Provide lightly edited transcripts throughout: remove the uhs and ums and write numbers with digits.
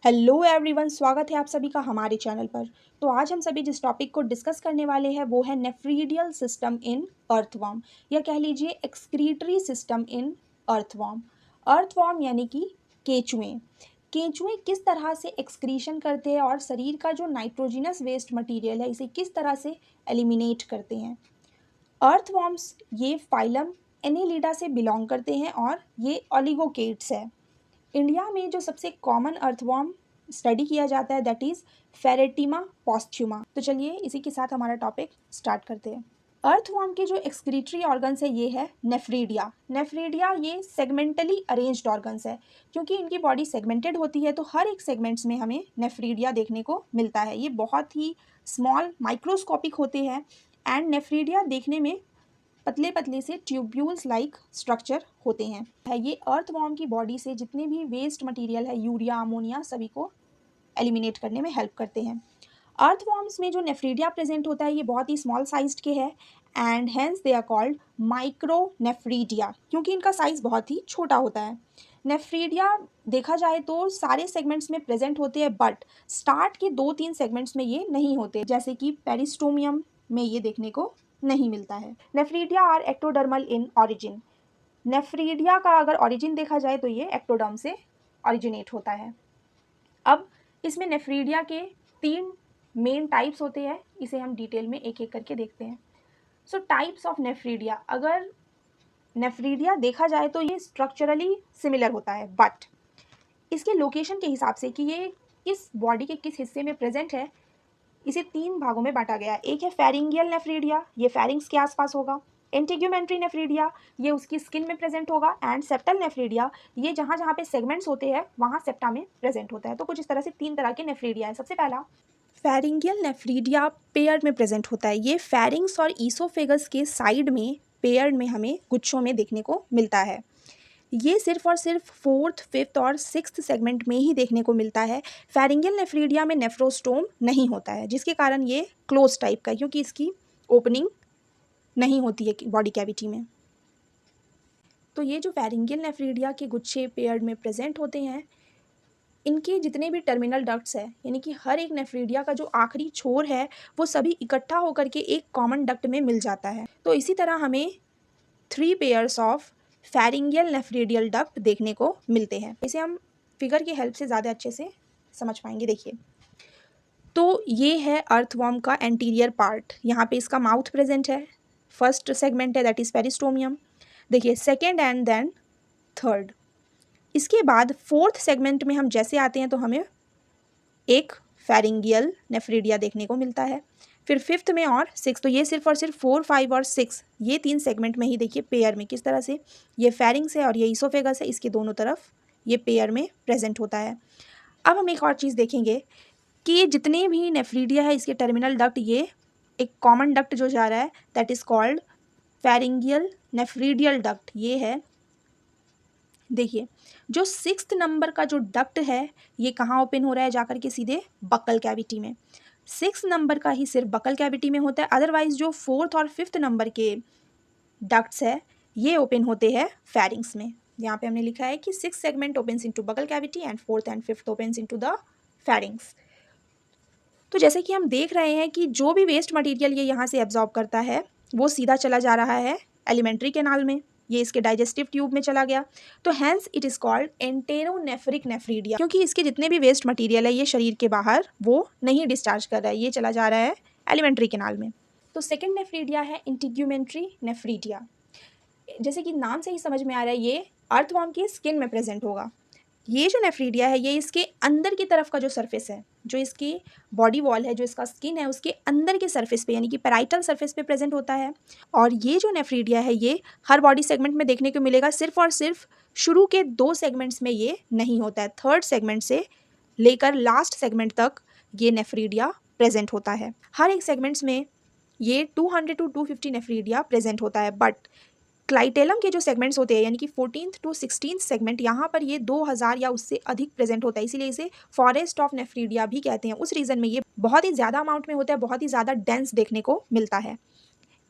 Hello everyone, स्वागत है आप सभी का हमारे चैनल पर। तो आज हम सभी जिस टॉपिक को डिस्कस करने वाले हैं वो है नेफ्रीडियल सिस्टम इन अर्थवर्म, या कह लीजिए excretory system in earthworm. Earthworm यानी कि केंचुए। केंचुए किस तरह से एक्सक्रीशन करते हैं और शरीर का जो नाइट्रोजिनस वेस्ट मटीरियल है इसे किस तरह से एलिमिनेट करते हैं। अर्थवर्म्स ये फाइलम एनेलिडा से बिलोंग करते हैं और ये ओलिगोकेट्स है। इंडिया में जो सबसे कॉमन अर्थवर्म स्टडी किया जाता है दैट इज़ फेरेटिमा पोस्ट्यूमा। तो चलिए इसी के साथ हमारा टॉपिक स्टार्ट करते हैं। अर्थवर्म के जो एक्सक्रीटरी ऑर्गन्स है ये है नेफ्रीडिया। नेफ्रीडिया ये सेगमेंटली अरेंज्ड ऑर्गन्स है। क्योंकि इनकी बॉडी सेगमेंटेड होती है तो हर एक सेगमेंट्स में हमें नेफ्रीडिया देखने को मिलता है। ये बहुत ही स्मॉल माइक्रोस्कोपिक होते हैं एंड नेफ्रीडिया देखने में पतले पतले से ट्यूब्यूल्स लाइक स्ट्रक्चर होते हैं। ये अर्थवर्म की बॉडी से जितने भी वेस्ट मटेरियल है, यूरिया, अमोनिया, सभी को एलिमिनेट करने में हेल्प करते हैं। अर्थवर्म्स में जो नेफ्रीडिया प्रेजेंट होता है ये बहुत ही स्मॉल साइज्ड के है and hence they are called micro nephridia, क्योंकि इनका साइज बहुत ही छोटा होता है। नेफ्रीडिया देखा जाए तो सारे सेगमेंट्स में प्रेजेंट होते हैं, बट स्टार्ट के 2-3 सेगमेंट्स में ये नहीं होते, जैसे कि पेरिस्टोमियम में ये देखने को नहीं मिलता है। Nephridia are ectodermal in origin. Nephridia का अगर ऑरिजिन देखा जाए तो ये एक्टोडर्म से ऑरिजिनेट होता है। अब इसमें नेफ्रीडिया के 3 मेन टाइप्स होते हैं, इसे हम डिटेल में एक एक करके देखते हैं। सो टाइप्स ऑफ नेफ्रीडिया, अगर नेफ्रीडिया देखा जाए तो ये स्ट्रक्चरली सिमिलर होता है, बट इसके लोकेशन के हिसाब से कि ये किस बॉडी के किस हिस्से में प्रेजेंट है, इसे 3 भागों में बांटा गया है। एक है फेरिंगियल नेफ्रीडिया, ये फेरिंग्स के आसपास होगा। इंटीग्यूमेंट्री नेफ्रीडिया, ये उसकी स्किन में प्रेजेंट होगा। एंड सेप्टल नेफ्रीडिया, ये जहाँ जहाँ पे सेगमेंट्स होते हैं वहाँ सेप्टा में प्रेजेंट होता है। तो कुछ इस तरह से 3 तरह के नेफ्रीडिया है। सबसे पहला फेरिंगियल नेफ्रीडिया पेयर में प्रेजेंट होता है। ये फेरिंग्स और ईसोफेगस के साइड में पेयर में हमें गुच्छों में देखने को मिलता है। ये सिर्फ और सिर्फ 4th, 5th और 6th सेगमेंट में ही देखने को मिलता है। फेरिंगियल नेफ्रीडिया में नेफ्रोस्टोम नहीं होता है, जिसके कारण ये क्लोज टाइप का है, क्योंकि इसकी ओपनिंग नहीं होती है बॉडी कैविटी में। तो ये जो फेरिंगियल नेफ्रीडिया के गुच्छे पेयर्ड में प्रेजेंट होते हैं, इनके जितने भी टर्मिनल डक्ट्स है, यानी कि हर एक नेफ्रीडिया का जो आखिरी छोर है वो सभी इकट्ठा होकर के एक कॉमन डक्ट में मिल जाता है। तो इसी तरह हमें 3 पेयर्स ऑफ फेरिंगियल नेफ्रीडियल डक्ट देखने को मिलते हैं। इसे हम फिगर की हेल्प से ज़्यादा अच्छे से समझ पाएंगे। देखिए, तो ये है अर्थवर्म का एंटीरियर पार्ट। यहाँ पे इसका माउथ प्रेजेंट है। फर्स्ट सेगमेंट है दैट इज़ पेरिस्टोमियम। देखिए, सेकेंड एंड देन थर्ड। इसके बाद 4th सेगमेंट में हम जैसे आते हैं तो हमें एक फेरिंगियल नेफ्रीडिया देखने को मिलता है। फिर 5th में और 6th, तो ये सिर्फ और सिर्फ 4, 5 और 6 ये 3 सेगमेंट में ही देखिए पेयर में किस तरह से ये फेरिंग्स है और ये ईसोफेगस है, इसके दोनों तरफ ये पेयर में प्रेजेंट होता है। अब हम एक और चीज़ देखेंगे कि ये जितने भी नेफ्रीडिया है इसके टर्मिनल डक्ट, ये एक कॉमन डक्ट जो जा रहा है दैट इज़ कॉल्ड फेरिंगियल नेफ्रीडियल डक्ट, ये है। देखिए, जो 6th नंबर का जो डक्ट है ये कहाँ ओपन हो रहा है, जाकर के सीधे बक्कल कैविटी में। 6 नंबर का ही सिर्फ बक्कल कैविटी में होता है, अदरवाइज जो 4th और 5th नंबर के डक्ट्स है ये ओपन होते हैं फेरिंग्स में। यहाँ पे हमने लिखा है कि 6th segment opens into buccal cavity and 4th and 5th opens into the pharynx. तो जैसे कि हम देख रहे हैं कि जो भी वेस्ट मटेरियल ये यहाँ से एब्जॉर्ब करता है वो सीधा चला जा रहा है एलिमेंट्री कैनाल में, ये इसके डाइजेस्टिव ट्यूब में चला गया। तो hence it is called enteronephric nephridia, क्योंकि इसके जितने भी वेस्ट मटेरियल है ये शरीर के बाहर वो नहीं डिस्चार्ज कर रहा है, ये चला जा रहा है एलिमेंट्री कैनाल में। तो सेकेंड नेफ्रीडिया है इंटीग्यूमेंट्री नेफ्रीडिया। जैसे कि नाम से ही समझ में आ रहा है ये अर्थवर्म की स्किन में प्रेजेंट होगा। ये जो नेफ्रीडिया है ये इसके अंदर की तरफ का जो सरफेस है, जो इसकी बॉडी वॉल है, जो इसका स्किन है उसके अंदर के सरफेस पे यानी कि पैराइटल सरफेस पे प्रेजेंट होता है। और ये जो नेफ्रीडिया है ये हर बॉडी सेगमेंट में देखने को मिलेगा, सिर्फ और सिर्फ शुरू के 2 सेगमेंट्स में ये नहीं होता है। 3rd सेगमेंट से लेकर लास्ट सेगमेंट तक ये नेफ्रीडिया प्रेजेंट होता है। हर एक सेगमेंट्स में ये 200 to 250 नेफ्रीडिया प्रेजेंट होता है, बट क्लाइटेलम के जो सेगमेंट्स होते हैं यानी कि 14th to 16th सेगमेंट, यहाँ पर ये 2000 या उससे अधिक प्रेजेंट होता है, इसीलिए इसे फॉरेस्ट ऑफ नेफ्रीडिया भी कहते हैं। उस रीज़न में ये बहुत ही ज़्यादा अमाउंट में होता है, बहुत ही ज़्यादा डेंस देखने को मिलता है।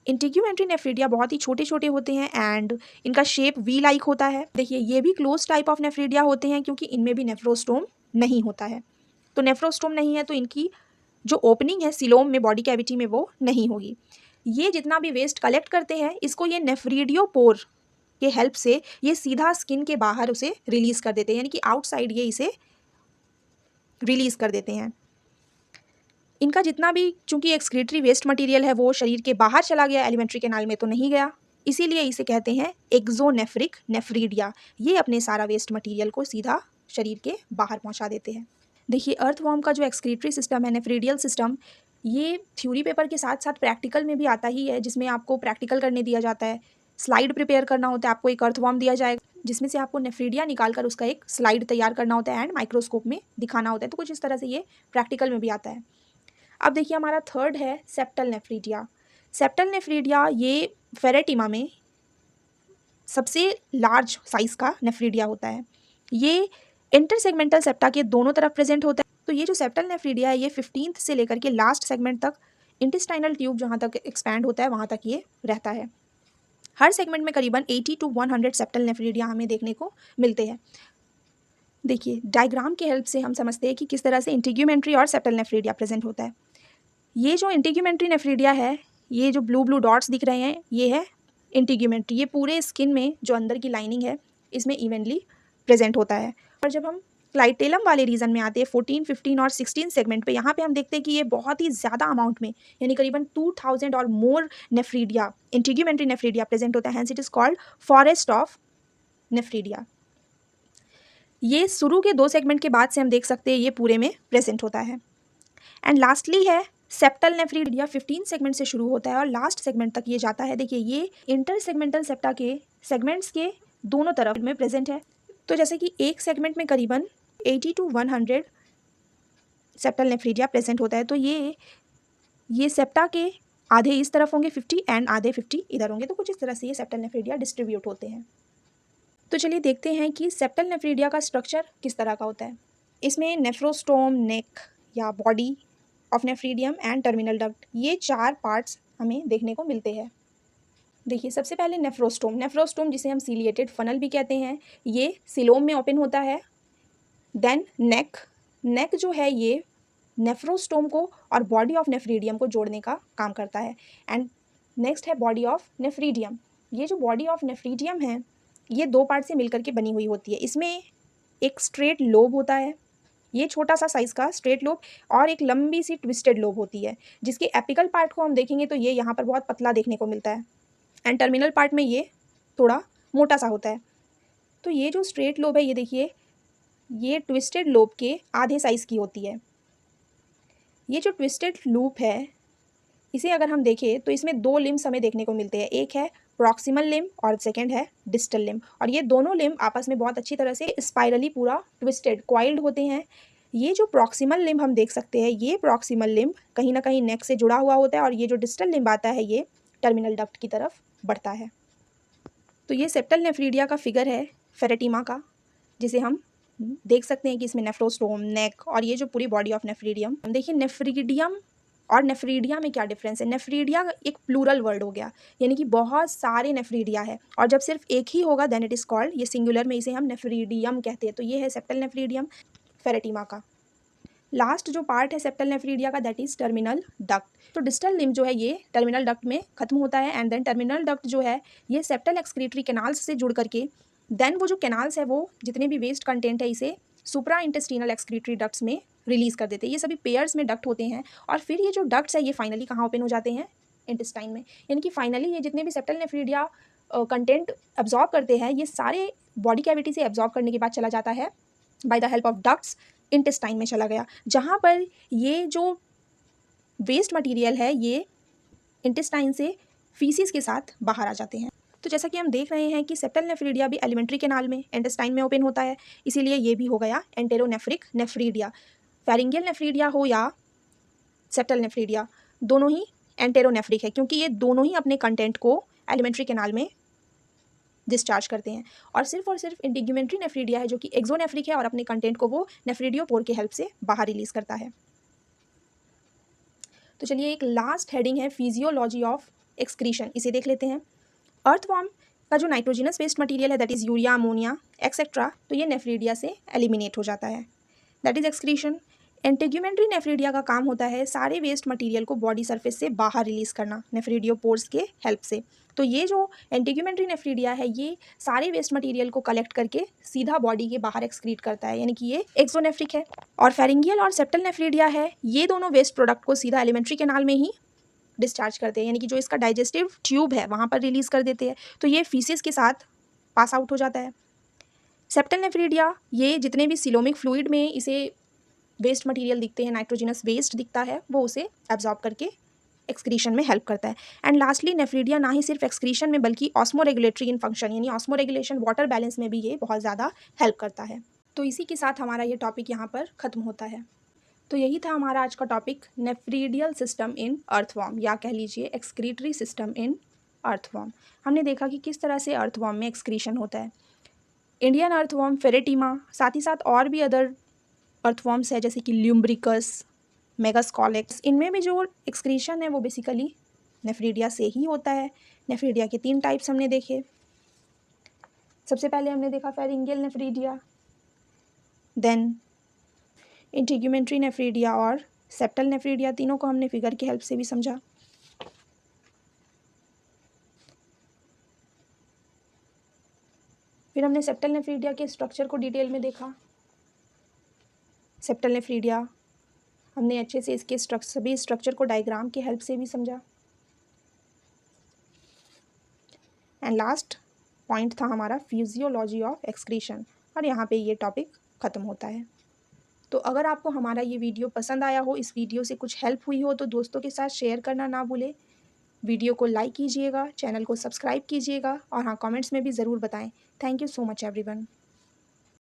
इंटीग्यूमेंट्री नेफ्रीडिया बहुत ही छोटे छोटे होते हैं एंड इनका शेप वी लाइक होता है। देखिए, ये भी क्लोज टाइप ऑफ नेफ्रीडिया होते हैं क्योंकि इनमें भी नेफ्रोस्टोम नहीं होता है। तो नेफ्रोस्टोम नहीं है तो इनकी जो ओपनिंग है सिलोम में, बॉडी कैविटी में, वो नहीं होगी। ये जितना भी वेस्ट कलेक्ट करते हैं इसको ये नेफ्रीडियोपोर के हेल्प से ये सीधा स्किन के बाहर उसे रिलीज कर देते हैं, यानी कि आउटसाइड ये इसे रिलीज कर देते हैं। इनका जितना भी, चूंकि एक्सक्रीटरी वेस्ट मटेरियल है वो शरीर के बाहर चला गया, एलिमेंट्री कैनाल में तो नहीं गया, इसीलिए इसे कहते हैं एक्सोनेफ्रिक नेफ्रीडिया। ये अपने सारा वेस्ट मटेरियल को सीधा शरीर के बाहर पहुंचा देते हैं। देखिए, अर्थवॉर्म का जो एक्सक्रीटरी सिस्टम है, नेफ्रीडियल सिस्टम, ये थ्योरी पेपर के साथ साथ प्रैक्टिकल में भी आता ही है, जिसमें आपको प्रैक्टिकल करने दिया जाता है, स्लाइड प्रिपेयर करना होता है। आपको एक अर्थवॉर्म दिया जाएगा जिसमें से आपको नेफ्रीडिया निकाल कर उसका एक स्लाइड तैयार करना होता है एंड माइक्रोस्कोप में दिखाना होता है। तो कुछ इस तरह से ये प्रैक्टिकल में भी आता है। अब देखिए, हमारा थर्ड है सेप्टल नेफ्रीडिया। सेप्टल नेफ्रीडिया ये फेरेटिमा में सबसे लार्ज साइज का नेफ्रीडिया होता है। ये इंटरसेगमेंटल सेप्टा के दोनों तरफ प्रेजेंट होता है। तो ये जो सेप्टल नेफ्रीडिया है ये 15th से लेकर के लास्ट सेगमेंट तक, इंटेस्टाइनल ट्यूब जहाँ तक एक्सपैंड होता है वहाँ तक ये रहता है। हर सेगमेंट में करीबन 80 to 100 सेप्टल नेफ्रीडिया हमें देखने को मिलते हैं। देखिए, डायग्राम के हेल्प से हम समझते हैं कि किस तरह से इंटीग्यूमेंट्री और सेप्टल नेफ्रीडिया प्रेजेंट होता है। ये जो इंटीग्यूमेंट्री नेफ्रीडिया है, ये जो ब्लू ब्लू डॉट्स दिख रहे हैं, ये है इंटीग्यूमेंट्री। ये पूरे स्किन में जो अंदर की लाइनिंग है इसमें इवनली प्रेजेंट होता है। और जब हम क्लाइटेलम वाले रीजन में आते हैं 14, 15 और 16 सेगमेंट पे, यहाँ पे हम देखते हैं कि ये बहुत ही ज़्यादा अमाउंट में, यानी करीबन 2000 और more nephridia, integumentary nephridia present होता है। Hence it is called forest of nephridia. ये शुरू के 2 सेगमेंट के बाद से हम देख सकते हैं ये पूरे में प्रेजेंट होता है। एंड लास्टली है सेप्टल नेफ्रीडिया। 15 सेगमेंट से शुरू होता है और लास्ट सेगमेंट तक ये जाता है। देखिए, ये इंटर सेगमेंटल सेप्टा के सेगमेंट्स के दोनों तरफ में प्रेजेंट है। तो जैसे कि एक सेगमेंट में करीबन 80 to 100 सेप्टल नेफ्रीडिया प्रेजेंट होता है। तो ये सेप्टा के आधे इस तरफ होंगे 50 एंड आधे 50 इधर होंगे। तो कुछ इस तरह से ये सेप्टल नेफ्रीडिया डिस्ट्रीब्यूट होते हैं। तो चलिए देखते हैं कि सेप्टल नेफ्रीडिया का स्ट्रक्चर किस तरह का होता है। इसमें नेफ्रोस्टोम, नेक या body of nephridium and terminal duct, ये 4 पार्ट्स हमें देखने को मिलते हैं। देखिए, सबसे पहले नेफ्रोस्टोम। नेफ्रोस्टोम जिसे हम सीलिएटेड फनल भी कहते हैं, ये सिलोम में ओपन होता है। देन नेक जो है ये नेफ्रोस्टोम को और बॉडी ऑफ नेफ्रीडियम को जोड़ने का काम करता है। एंड नेक्स्ट है बॉडी ऑफ नेफ्रीडियम। ये जो बॉडी ऑफ नेफ्रीडियम है ये 2 पार्ट से मिलकर के बनी हुई होती है। इसमें एक स्ट्रेट लोब होता है, ये छोटा सा साइज का स्ट्रेट लोब, और एक लंबी सी ट्विस्टेड लोब होती है, जिसके एपिकल पार्ट को हम देखेंगे तो ये यहाँ पर बहुत पतला देखने को मिलता है एंड टर्मिनल पार्ट में ये थोड़ा मोटा सा होता है। तो ये जो स्ट्रेट लोब है, ये देखिए, ये ट्विस्टेड लोब के आधे साइज़ की होती है। ये जो ट्विस्टेड लूप है, इसे अगर हम देखें तो इसमें 2 लिम्स हमें देखने को मिलते हैं। एक है प्रॉक्सिमल लिम्ब और सेकेंड है डिस्टल लिम्ब। और ये दोनों लिम्ब आपस में बहुत अच्छी तरह से स्पाइरली पूरा ट्विस्टेड क्वाइल्ड होते हैं। ये जो प्रॉक्सिमल लिम्ब हम देख सकते हैं, ये प्रॉक्सिमल लिम्ब कहीं ना कहीं नेक से जुड़ा हुआ होता है और ये जो डिस्टल लिम्ब आता है ये टर्मिनल डक्ट की तरफ बढ़ता है। तो ये सेप्टल नेफ्रीडिया का फिगर है फेरेटिमा का, जिसे हम देख सकते हैं कि इसमें नेफ्रोस्टोम, नेक और ये जो पूरी बॉडी ऑफ नेफ्रीडियम। देखिए, नेफ्रीडियम और नेफ्रीडिया में क्या डिफरेंस है। नेफ्रीडिया एक प्लूरल वर्ड हो गया, यानी कि बहुत सारे नेफ्रीडिया है, और जब सिर्फ एक ही होगा देन इट इज़ कॉल्ड, ये सिंगुलर में इसे हम नेफ्रीडियम कहते हैं। तो ये है सेप्टल नेफ्रीडियम फेरेटिमा का। लास्ट जो पार्ट है सेप्टल नेफ्रीडिया का, दैट इज़ टर्मिनल डक्ट। तो डिस्टल लिम्ब जो है ये टर्मिनल डक्ट में खत्म होता है एंड देन टर्मिनल डक्ट जो है ये सेप्टल एक्सक्रीटरी कैनाल्स से जुड़ करके देन वो जो कैनाल्स है वो जितने भी वेस्ट कंटेंट है इसे सुप्रा इंटेस्टिनल एक्सक्रीटरी डक्ट्स में रिलीज कर देते हैं। ये सभी पेयर्स में डक्ट होते हैं और फिर ये जो डक्ट्स है ये फाइनली कहाँ ओपन हो जाते हैं, इंटेस्टाइन में। यानी कि फाइनली ये जितने भी सेप्टल नेफ्रीडिया कंटेंट एब्जॉर्ब करते हैं ये सारे बॉडी कैविटी से एब्जॉर्ब करने के बाद चला जाता है by the help of ducts intestine में चला गया, जहाँ पर ये जो वेस्ट मटेरियल है ये इंटेस्टाइन से फीसिस के साथ बाहर आ जाते हैं। तो जैसा कि हम देख रहे हैं कि सेप्टल नेफ्रीडिया भी एलिमेंट्री कैनाल में इंटेस्टाइन में ओपन होता है, इसीलिए ये भी हो गया एंटेरोनेफ्रिक नेफ्रीडिया। फेरिंगियल नेफ्रीडिया हो या सेप्टल नेफ्रीडिया, दोनों ही एंटेरोनेफ्रिक है, क्योंकि ये दोनों ही अपने कंटेंट को एलिमेंट्री कैनाल में डिस्चार्ज करते हैं। और सिर्फ इंटीग्यूमेंट्री नेफ्रीडिया है जो कि एक्सोनेफ्रिक है और अपने कंटेंट को वो नेफ्रीडियोपोर के हेल्प से बाहर रिलीज करता है। तो चलिए एक लास्ट हेडिंग है फिजियोलॉजी ऑफ एक्सक्रीशन, इसे देख लेते हैं। अर्थवॉर्म का जो नाइट्रोजिनस वेस्ट मटेरियल है that is urea, ammonia etcetera, तो ये नेफ्रीडिया से एलिमिनेट हो जाता है। That is excretion. Integumentary nephridia का काम होता है सारे वेस्ट मटेरियल को बॉडी सरफेस से बाहर रिलीज करना नेफ्रीडियोपोर्स के हेल्प से। तो ये जो इंटीग्यूमेंट्री नेफ्रीडिया है ये सारे वेस्ट मटेरियल को कलेक्ट करके सीधा बॉडी के बाहर एक्सक्रीट करता है, यानी कि ये एक्सोनेफ्रिक है। और फेरिंगियल और सेप्टल नेफ्रीडिया है ये दोनों वेस्ट प्रोडक्ट को सीधा एलिमेंट्री कैनाल में ही डिस्चार्ज करते हैं, यानी कि जो इसका डाइजेस्टिव ट्यूब है वहाँ पर रिलीज कर देते हैं, तो ये फीसिस के साथ पास आउट हो जाता है। सेप्टल नेफ्रीडिया ये जितने भी सिलोमिक फ्लूइड में इसे वेस्ट मटेरियल दिखते हैं, नाइट्रोजिनस वेस्ट दिखता है, वो उसे एब्जॉर्ब करके एक्सक्रीशन में हेल्प करता है। एंड लास्टली नेफ्रीडिया ना ही सिर्फ एक्सक्रीशन में बल्कि ऑस्मो रेगुलेटरी इन फंक्शन यानी ऑस्मो रेगुलेशन वाटर बैलेंस में भी ये बहुत ज़्यादा हेल्प करता है। तो इसी के साथ हमारा ये टॉपिक यहाँ पर ख़त्म होता है। तो यही था हमारा आज का टॉपिक, नेफ्रीडियल सिस्टम इन अर्थवॉर्म या कह लीजिए एक्सक्रीटरी सिस्टम इन अर्थवॉर्म। हमने देखा कि किस तरह से अर्थवॉर्म में एक्सक्रीशन होता है। इंडियन अर्थवॉर्म, फेरेटिमा, साथ ही साथ और भी अदर अर्थवॉर्म्स है जैसे कि ल्यूम्ब्रिकस, मेगास्कॉलेक्स, इनमें भी जो एक्सक्रीशन है वो बेसिकली नेफ्रीडिया से ही होता है। नेफ्रीडिया के 3 टाइप्स हमने देखे। सबसे पहले हमने देखा फेरिंगियल नेफ्रीडिया, देन इंटीग्यूमेंट्री नेफ्रीडिया और सेप्टल नेफ्रीडिया। तीनों को हमने फिगर की हेल्प से भी समझा। फिर हमने सेप्टल नेफ्रीडिया के स्ट्रक्चर को डिटेल में देखा। सेप्टल नेफ्रीडिया हमने अच्छे से इसके सभी स्ट्रक्चर को डायग्राम की हेल्प से भी समझा। एंड लास्ट पॉइंट था हमारा फिजियोलॉजी ऑफ एक्सक्रीशन, और यहाँ पे ये टॉपिक ख़त्म होता है। तो अगर आपको हमारा ये वीडियो पसंद आया हो, इस वीडियो से कुछ हेल्प हुई हो, तो दोस्तों के साथ शेयर करना ना भूलें। वीडियो को लाइक कीजिएगा, चैनल को सब्सक्राइब कीजिएगा, और हाँ, कमेंट्स में भी ज़रूर बताएं। Thank you so much everyone.